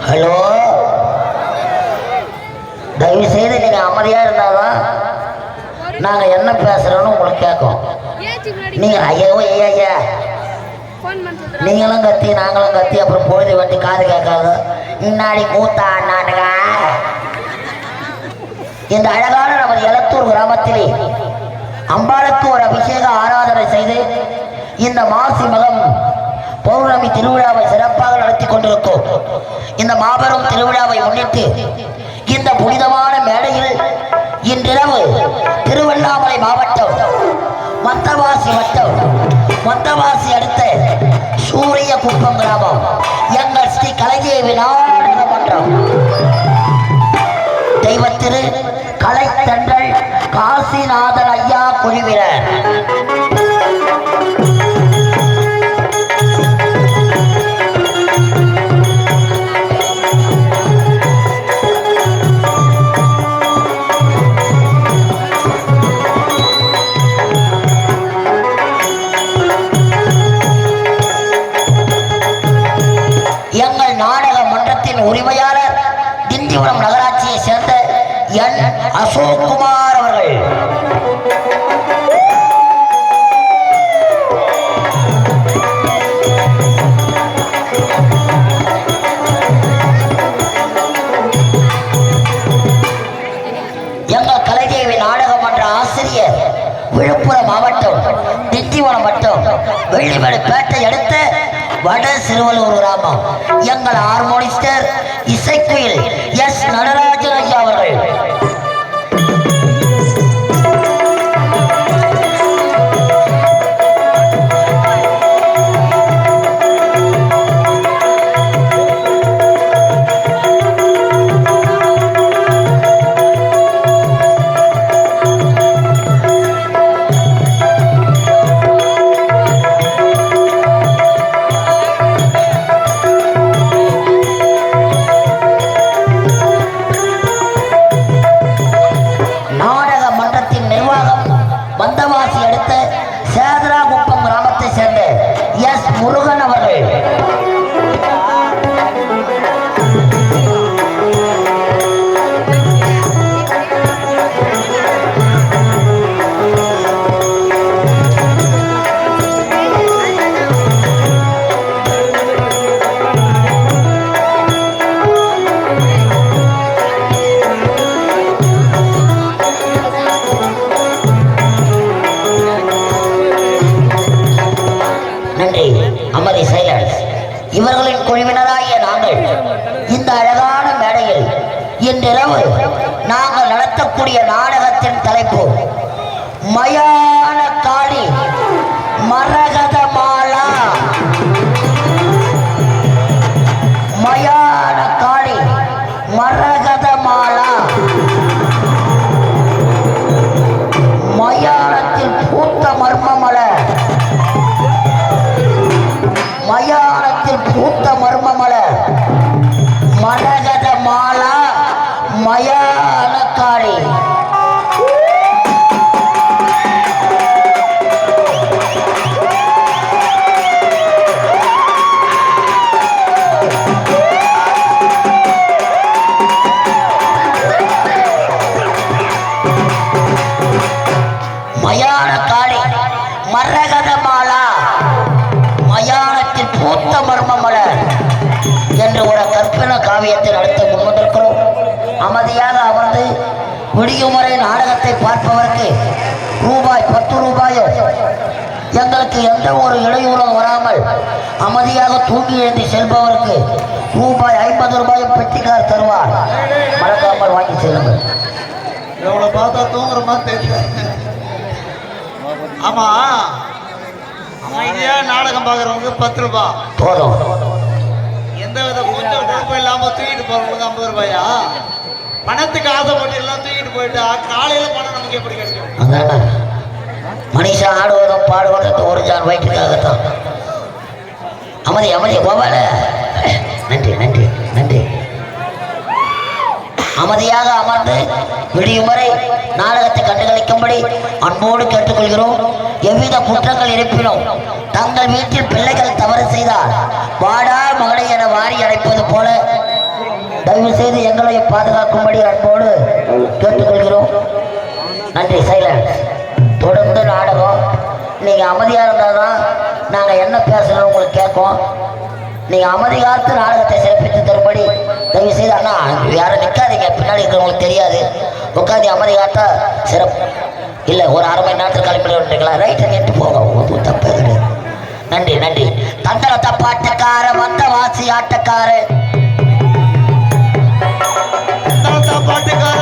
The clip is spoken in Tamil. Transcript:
ஹலோ, தயவு செய்து நீங்க அமைதியா இருந்தாதான் நாங்க என்ன பேசுறோம்னு உங்களுக்கு கேட்கும். நீங்க ஐயோ ஐயா நீங்களும் கத்தி நாங்களும் கத்தி அப்புறம் பொழுது வண்டி காது கேட்காது. முன்னாடி கூத்தா நாடக இந்த அழகான நமது எலத்தூர் கிராமத்திலே அம்பாளுக்கு ஒரு அபிஷேக ஆராதனை செய்து இந்த மாசி மகம் பௌர்ணமி திருவிழாவை சிறப்பாக நடத்தி கொண்டிருக்கும். இந்த மாபெரும் திருவிழாவை முன்னிட்டு இந்த புனிதமான மேடையில் இன்றிரவு திருவண்ணாமலை மாவட்டம் மந்தவாசி வட்டம் மந்தவாசி அடுத்த சூரிய குப்பம் கிராமம் எங்கள் ஸ்ரீ கலைதேவி நாடக மன்றம் தெய்வத்திரு கலைத்தன்றல் காசிநாதன் ஐயா குழுவினர் உரிமையாளர் திண்டிவனம் நகராட்சியை சேர்ந்த என் அசோக் குமார் அவர்கள். எங்கள் கலைதேவி நாடக மன்ற ஆசிரியர் விழுப்புரம் மாவட்டம் திண்டிவனம் வட்டம் வெள்ளிமலைப்பேட்டை அடுத்த வட சிறுவலூர் கிராமம் எங்கள் ஹார்மோனிஸ்டர் இசைக்குயில் எஸ் நடராஜன் ஐயா அவர்கள். மந்தவாசி அடுத்த சேதராகுப்பம் கிராமத்தை சேர்ந்த எஸ் முருகன் அவர்கள். அமதி சைலன்ஸ் இவர்களின் குழுவினராகிய நாங்கள் இந்த அழகான மேடையில் இன்றிரவு நாங்கள் நடத்தக்கூடிய நாடகத்தின் தலைப்பு மயான காளி மரகத மாலா. மயான காளி மரகத மாலா. மயானத்தில் பூத்த மர்மமல மயானத்தில் பூத்த மர்மமல மரகத மாலா மயான காளி. நாடகத்தை பார்ப்பவருக்கு ரூபாய் 10 ரூபாயோ எங்களுக்கு எந்த ஒரு இடையூறும் வராமல் அமைதியாக தூங்கி எழுந்து செல்பவருக்கு ரூபாய் 50 ரூபாயும் பெட்டிக்கார் தருவார். மறக்காமல் வாங்கி செல்லுங்கள். எவ்வளவு பார்த்தா தூங்குற மாதிரி தெரியல. ஆமா, அமைதியா நாடகம் பாக்குறவங்க 10 ரூபாய் போதும். எந்த வித கூச்சம் குழப்பம் இல்லாம தூக்கிட்டு போறவங்களுக்கு 50 ரூபாயா? பணத்துக்கு ஆசைப்பட்டு எல்லாம் தூக்கிட்டு போயிட்டா காலையில பணம் நமக்கு எப்படி கிடைக்கும்? அதான மனுஷன் ஆடுவதும் பாடுவதும் ஒரு ஜான் வயிற்றுக்காகத்தான். அமைதி அமைதி கோபால. நன்றி நன்றி நன்றி. அமைதியாக அமர்ந்து விடியும் வரை நாடகத்தை கண்டுகளிக்கும்படி அன்போடு கேட்டுக்கொள்கிறோம். எவ்வித குற்றங்கள் இருப்பினும் தங்கள் வீட்டில் பிள்ளைகள் தவறு செய்தால் வாடா மகளை என வாரி அடைப்பது போல தயவு செய்து எங்களை பாதுகாக்கும்படி அன்போடு கேட்டுக்கொள்கிறோம். நன்றி. சைலன்ஸ். தொடர்ந்து நாடகம் நீங்கள் அமைதியாக இருந்தால் தான் நாங்கள் என்ன பேசுகிறோம் உங்களுக்கு கேட்கும். நீங்கள் அமைதி காத்து நாடகத்தை சிறப்பித்து தரும்படி தயவு செய்து அண்ணா யாரும் நிற்காதீங்க, பின்னாடி இருக்கிறவங்களுக்கு தெரியாது. உட்காந்து அமைதி காத்தா சிறப்பு. இல்லை ஒரு அரை மணி நேரத்தில் கிளம்பி விட்டுருக்கலாம். ரைட்டை நேற்று போக தப்பே கிடையாது. நன்றி நன்றி. தந்தர தப்பாட்டக்கார வந்த வாசி ஆட்டக்கார பாட்டுக்கார